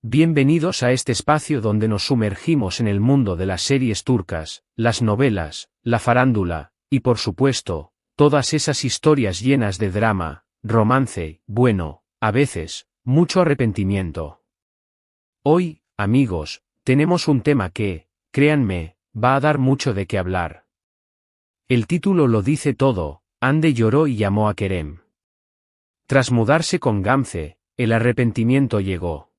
Bienvenidos a este espacio donde nos sumergimos en el mundo de las series turcas, las novelas, la farándula, y por supuesto, todas esas historias llenas de drama, romance, bueno, a veces, mucho arrepentimiento. Hoy, amigos, tenemos un tema que, créanme, va a dar mucho de qué hablar. El título lo dice todo: Hande lloró y llamó a Kerem. Tras mudarse con Gamze, el arrepentimiento llegó.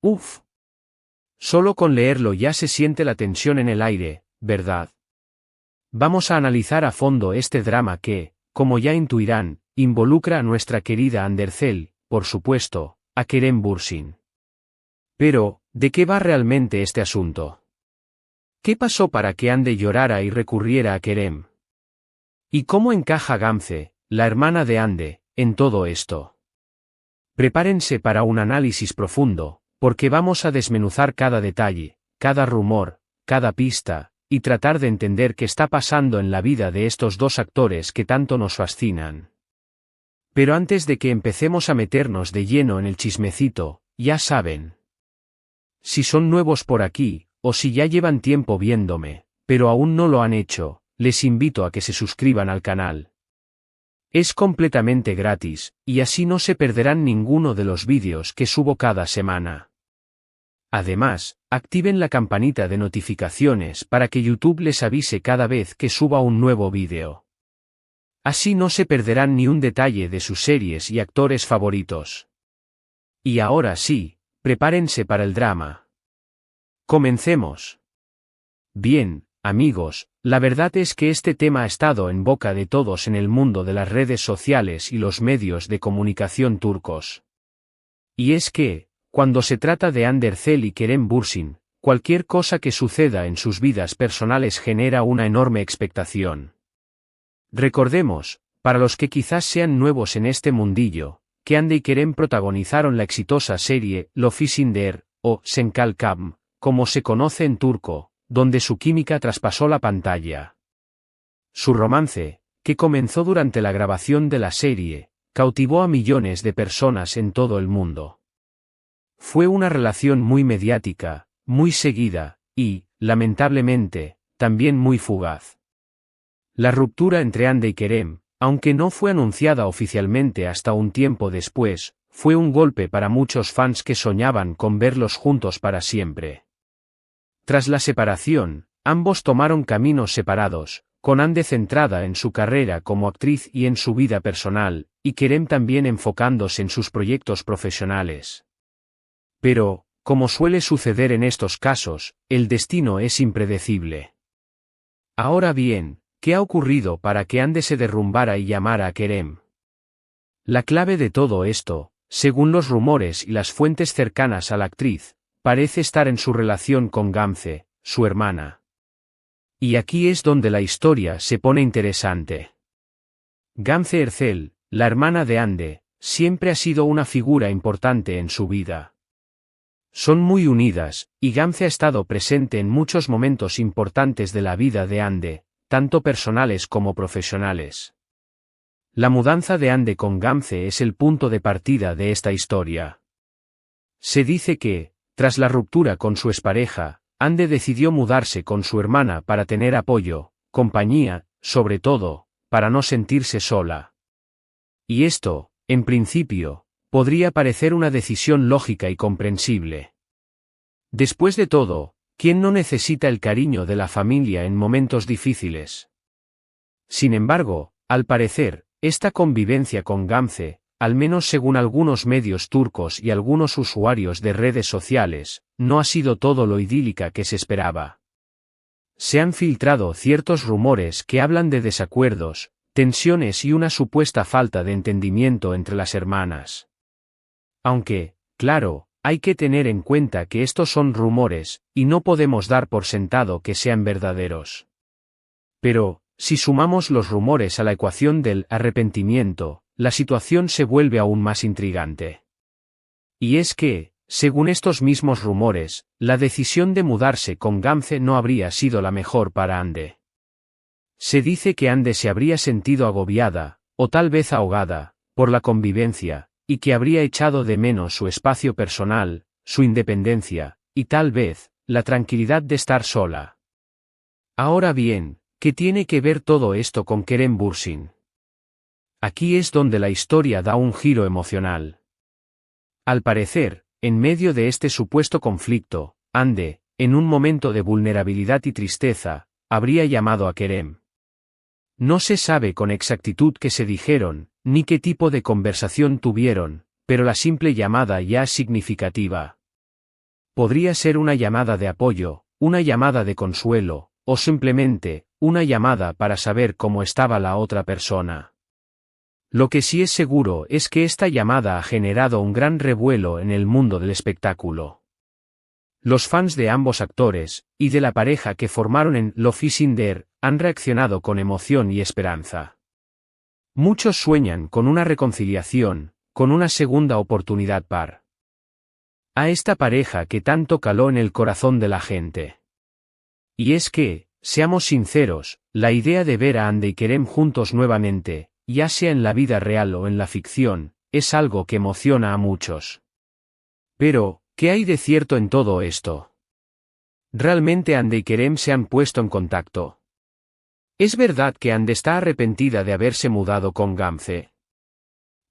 Uf. Solo con leerlo ya se siente la tensión en el aire, ¿verdad? Vamos a analizar a fondo este drama que, como ya intuirán, involucra a nuestra querida Andercel, por supuesto, a Kerem Bürsin. Pero, ¿de qué va realmente este asunto? ¿Qué pasó para que Hande llorara y recurriera a Kerem? ¿Y cómo encaja Gamze, la hermana de Hande, en todo esto? Prepárense para un análisis profundo, porque vamos a desmenuzar cada detalle, cada rumor, cada pista, y tratar de entender qué está pasando en la vida de estos dos actores que tanto nos fascinan. Pero antes de que empecemos a meternos de lleno en el chismecito, ya saben. Si son nuevos por aquí, o si ya llevan tiempo viéndome, pero aún no lo han hecho, les invito a que se suscriban al canal. Es completamente gratis, y así no se perderán ninguno de los vídeos que subo cada semana. Además, activen la campanita de notificaciones para que YouTube les avise cada vez que suba un nuevo vídeo. Así no se perderán ni un detalle de sus series y actores favoritos. Y ahora sí, prepárense para el drama. Comencemos. Bien, amigos, la verdad es que este tema ha estado en boca de todos en el mundo de las redes sociales y los medios de comunicación turcos. Y es que, cuando se trata de Andercel y Kerem Bürsin, cualquier cosa que suceda en sus vidas personales genera una enorme expectación. Recordemos, para los que quizás sean nuevos en este mundillo, que Hande y Kerem protagonizaron la exitosa serie Lofisindeer, o Senkalkam, como se conoce en turco, donde su química traspasó la pantalla. Su romance, que comenzó durante la grabación de la serie, cautivó a millones de personas en todo el mundo. Fue una relación muy mediática, muy seguida, y, lamentablemente, también muy fugaz. La ruptura entre Hande y Kerem, aunque no fue anunciada oficialmente hasta un tiempo después, fue un golpe para muchos fans que soñaban con verlos juntos para siempre. Tras la separación, ambos tomaron caminos separados, con Hande centrada en su carrera como actriz y en su vida personal, y Kerem también enfocándose en sus proyectos profesionales. Pero, como suele suceder en estos casos, el destino es impredecible. Ahora bien, ¿qué ha ocurrido para que Hande se derrumbara y llamara a Kerem? La clave de todo esto, según los rumores y las fuentes cercanas a la actriz, parece estar en su relación con Gamze, su hermana. Y aquí es donde la historia se pone interesante. Gamze Erçel, la hermana de Hande, siempre ha sido una figura importante en su vida. Son muy unidas, y Gamze ha estado presente en muchos momentos importantes de la vida de Hande, tanto personales como profesionales. La mudanza de Hande con Gamze es el punto de partida de esta historia. Se dice que, tras la ruptura con su expareja, Hande decidió mudarse con su hermana para tener apoyo, compañía, sobre todo, para no sentirse sola. Y esto, en principio, podría parecer una decisión lógica y comprensible. Después de todo, ¿quién no necesita el cariño de la familia en momentos difíciles? Sin embargo, al parecer, esta convivencia con Gamze, al menos según algunos medios turcos y algunos usuarios de redes sociales, no ha sido todo lo idílica que se esperaba. Se han filtrado ciertos rumores que hablan de desacuerdos, tensiones y una supuesta falta de entendimiento entre las hermanas. Aunque, claro, hay que tener en cuenta que estos son rumores, y no podemos dar por sentado que sean verdaderos. Pero, si sumamos los rumores a la ecuación del arrepentimiento, la situación se vuelve aún más intrigante. Y es que, según estos mismos rumores, la decisión de mudarse con Gamze no habría sido la mejor para Hande. Se dice que Hande se habría sentido agobiada, o tal vez ahogada, por la convivencia, y que habría echado de menos su espacio personal, su independencia, y tal vez, la tranquilidad de estar sola. Ahora bien, ¿qué tiene que ver todo esto con Kerem Bürsin? Aquí es donde la historia da un giro emocional. Al parecer, en medio de este supuesto conflicto, Hande, en un momento de vulnerabilidad y tristeza, habría llamado a Kerem. No se sabe con exactitud qué se dijeron, ni qué tipo de conversación tuvieron, pero la simple llamada ya es significativa. Podría ser una llamada de apoyo, una llamada de consuelo, o simplemente, una llamada para saber cómo estaba la otra persona. Lo que sí es seguro es que esta llamada ha generado un gran revuelo en el mundo del espectáculo. Los fans de ambos actores, y de la pareja que formaron en Love is in the Air, han reaccionado con emoción y esperanza. Muchos sueñan con una reconciliación, con una segunda oportunidad a esta pareja que tanto caló en el corazón de la gente. Y es que, seamos sinceros, la idea de ver a Hande y Kerem juntos nuevamente, ya sea en la vida real o en la ficción, es algo que emociona a muchos. Pero, ¿qué hay de cierto en todo esto? ¿Realmente Hande y Kerem se han puesto en contacto? ¿Es verdad que Hande está arrepentida de haberse mudado con Gamze?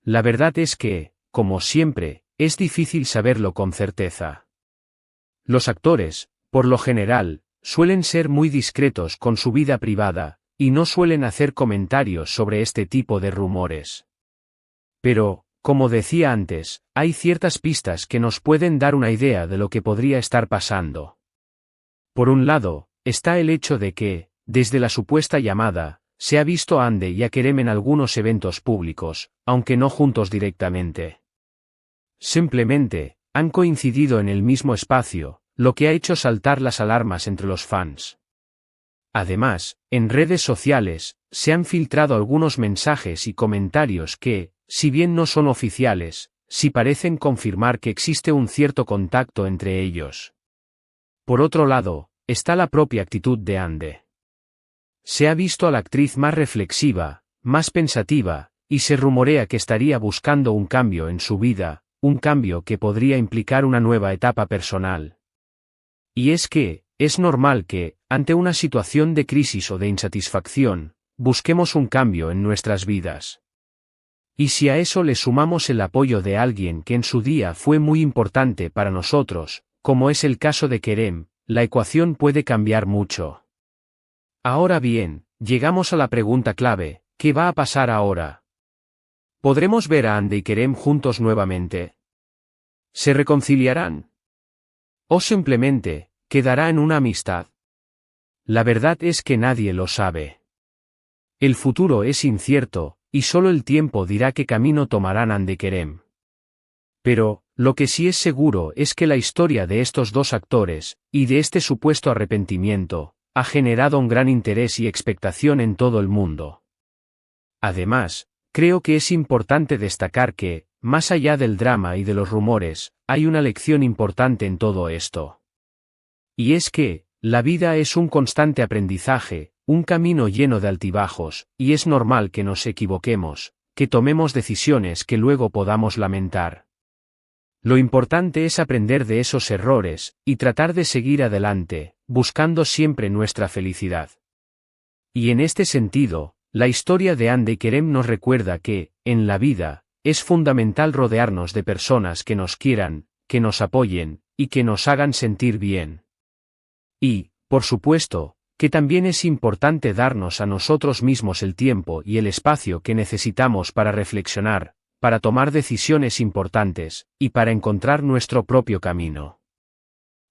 La verdad es que, como siempre, es difícil saberlo con certeza. Los actores, por lo general, suelen ser muy discretos con su vida privada, y no suelen hacer comentarios sobre este tipo de rumores. Pero, como decía antes, hay ciertas pistas que nos pueden dar una idea de lo que podría estar pasando. Por un lado, está el hecho de que, desde la supuesta llamada, se ha visto a Hande y a Kerem en algunos eventos públicos, aunque no juntos directamente. Simplemente, han coincidido en el mismo espacio, lo que ha hecho saltar las alarmas entre los fans. Además, en redes sociales, se han filtrado algunos mensajes y comentarios que, si bien no son oficiales, sí parecen confirmar que existe un cierto contacto entre ellos. Por otro lado, está la propia actitud de Hande. Se ha visto a la actriz más reflexiva, más pensativa, y se rumorea que estaría buscando un cambio en su vida, un cambio que podría implicar una nueva etapa personal. Y es que, es normal que, ante una situación de crisis o de insatisfacción, busquemos un cambio en nuestras vidas. Y si a eso le sumamos el apoyo de alguien que en su día fue muy importante para nosotros, como es el caso de Kerem, la ecuación puede cambiar mucho. Ahora bien, llegamos a la pregunta clave, ¿qué va a pasar ahora? ¿Podremos ver a Hande y Kerem juntos nuevamente? ¿Se reconciliarán? ¿O simplemente, quedará en una amistad? La verdad es que nadie lo sabe. El futuro es incierto, y solo el tiempo dirá qué camino tomarán Hande y Kerem. Pero, lo que sí es seguro es que la historia de estos dos actores, y de este supuesto arrepentimiento, ha generado un gran interés y expectación en todo el mundo. Además, creo que es importante destacar que, más allá del drama y de los rumores, hay una lección importante en todo esto. Y es que, la vida es un constante aprendizaje, un camino lleno de altibajos, y es normal que nos equivoquemos, que tomemos decisiones que luego podamos lamentar. Lo importante es aprender de esos errores, y tratar de seguir adelante, buscando siempre nuestra felicidad. Y en este sentido, la historia de Hande y Kerem nos recuerda que, en la vida, es fundamental rodearnos de personas que nos quieran, que nos apoyen, y que nos hagan sentir bien. Y, por supuesto, que también es importante darnos a nosotros mismos el tiempo y el espacio que necesitamos para reflexionar, para tomar decisiones importantes, y para encontrar nuestro propio camino.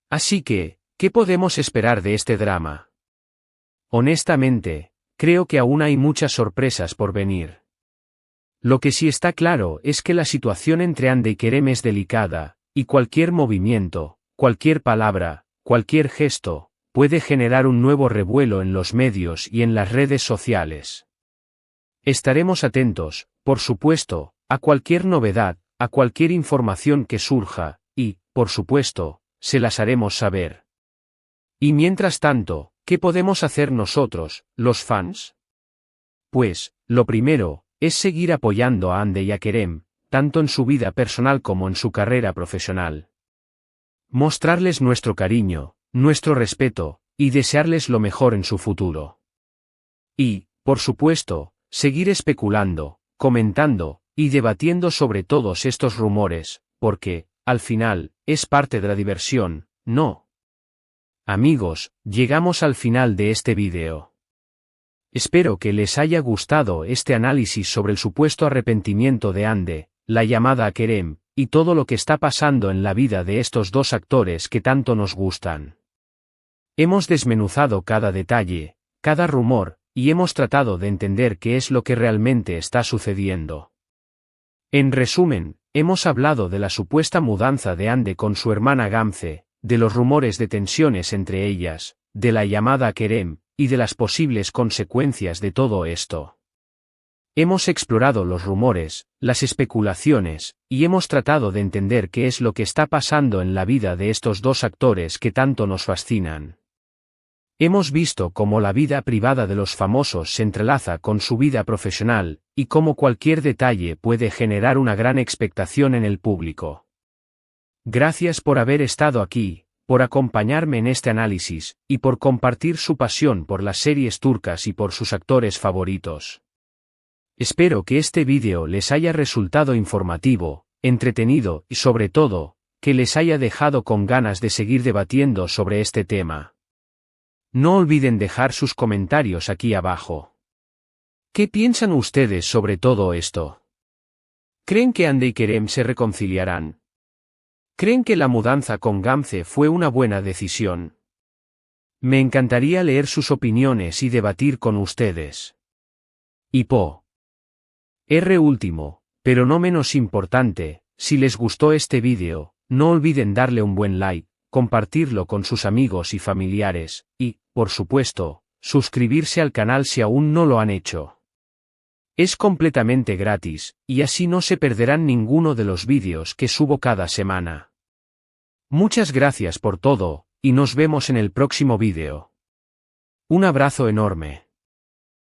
Así que, ¿qué podemos esperar de este drama? Honestamente, creo que aún hay muchas sorpresas por venir. Lo que sí está claro es que la situación entre Hande y Kerem es delicada, y cualquier movimiento, cualquier palabra, cualquier gesto, puede generar un nuevo revuelo en los medios y en las redes sociales. Estaremos atentos, por supuesto, a cualquier novedad, a cualquier información que surja, y, por supuesto, se las haremos saber. Y mientras tanto, ¿qué podemos hacer nosotros, los fans? Pues, lo primero, es seguir apoyando a Hande y a Kerem, tanto en su vida personal como en su carrera profesional. mostrarles nuestro cariño, nuestro respeto, y desearles lo mejor en su futuro. Y, por supuesto, seguir especulando, comentando, y debatiendo sobre todos estos rumores, porque, al final, es parte de la diversión, ¿no? Amigos, llegamos al final de este vídeo. Espero que les haya gustado este análisis sobre el supuesto arrepentimiento de Hande, la llamada Kerem, y todo lo que está pasando en la vida de estos dos actores que tanto nos gustan. Hemos desmenuzado cada detalle, cada rumor, y hemos tratado de entender qué es lo que realmente está sucediendo. En resumen, hemos hablado de la supuesta mudanza de Hande con su hermana Gamze, de los rumores de tensiones entre ellas, de la llamada Kerem, y de las posibles consecuencias de todo esto. Hemos explorado los rumores, las especulaciones, y hemos tratado de entender qué es lo que está pasando en la vida de estos dos actores que tanto nos fascinan. Hemos visto cómo la vida privada de los famosos se entrelaza con su vida profesional, y cómo cualquier detalle puede generar una gran expectación en el público. Gracias por haber estado aquí, por acompañarme en este análisis, y por compartir su pasión por las series turcas y por sus actores favoritos. Espero que este vídeo les haya resultado informativo, entretenido y sobre todo, que les haya dejado con ganas de seguir debatiendo sobre este tema. No olviden dejar sus comentarios aquí abajo. ¿Qué piensan ustedes sobre todo esto? ¿Creen que Hande y Kerem se reconciliarán? ¿Creen que la mudanza con Gamze fue una buena decisión? Me encantaría leer sus opiniones y debatir con ustedes. Y último, pero no menos importante, si les gustó este vídeo, no olviden darle un buen like, compartirlo con sus amigos y familiares, y, por supuesto, suscribirse al canal si aún no lo han hecho. Es completamente gratis, y así no se perderán ninguno de los vídeos que subo cada semana. Muchas gracias por todo, y nos vemos en el próximo vídeo. Un abrazo enorme.